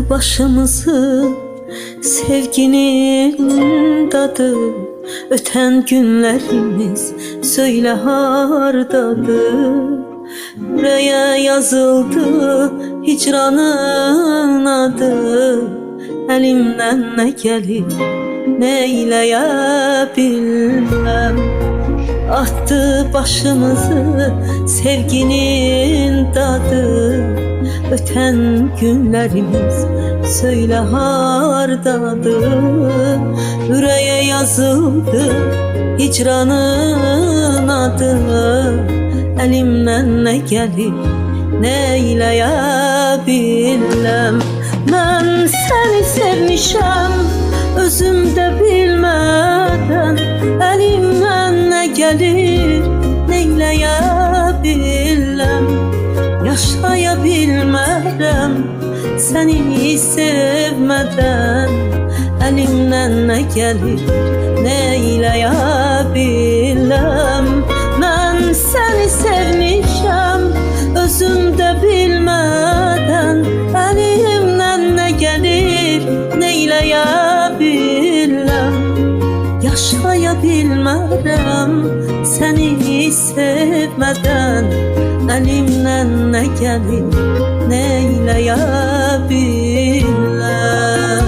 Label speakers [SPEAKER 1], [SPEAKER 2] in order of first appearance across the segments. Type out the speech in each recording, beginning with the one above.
[SPEAKER 1] Başımızı sevginin dadı, öten günlerimiz söyle hardadır. Yüreğe yazıldı hicranın adı, elimden ne gelir neyleyə bilmem. Attı başımızı sevginin dadı, öten günlerimiz söyle hardadır. Yüreğe yazıldı hicranın adı, elimden ne gelir neyləyə bilmem. Ben seni sevmişem özümde bilmeden, elimden ne gelir neyləyə bilmem. Yaşaya bilmərəm seni sevmeden, elimden ne gelir neyləyə bilmem. Ben seni sevmişem özümde bilmeden, elimden ne gelir neyləyə bilmem. Yaşaya bilmərəm seni sevmeden, elimden ne gelir neyləyə bilmem.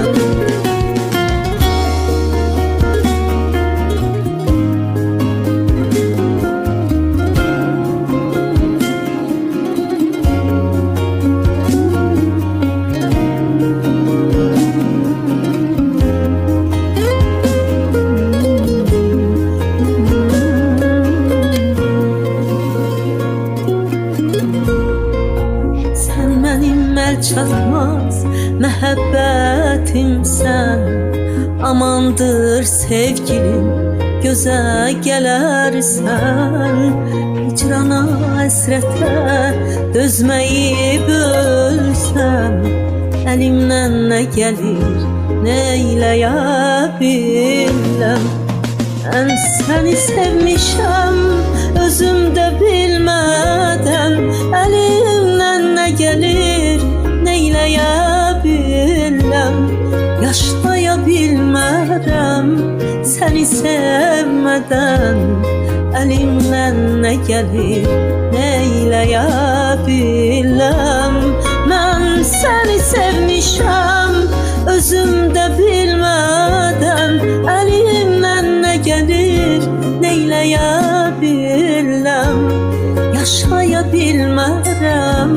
[SPEAKER 1] Çatmaz məhəbbətimsən, amandır sevgilim göze gələrsən. Hicrana əsrətə dözməyib ölsəm, elimden ne gelir neyləyə bilmem. Ben seni sevmişem özümde bilmeden, elimden ne gelir neyləyə bilmem. Yaşaya bilmərəm seni sevmeden, elimden ne gelir neyləyə bilmem. Ben seni sevmişem özümde bilmeden, elimden ne gelir neyləyə bilmem. Yaşaya bilmərəm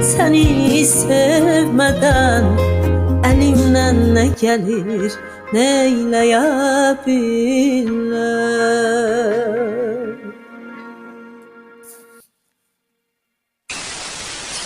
[SPEAKER 1] seni sevmeden, elimden ne gelir neyləyə bilmem.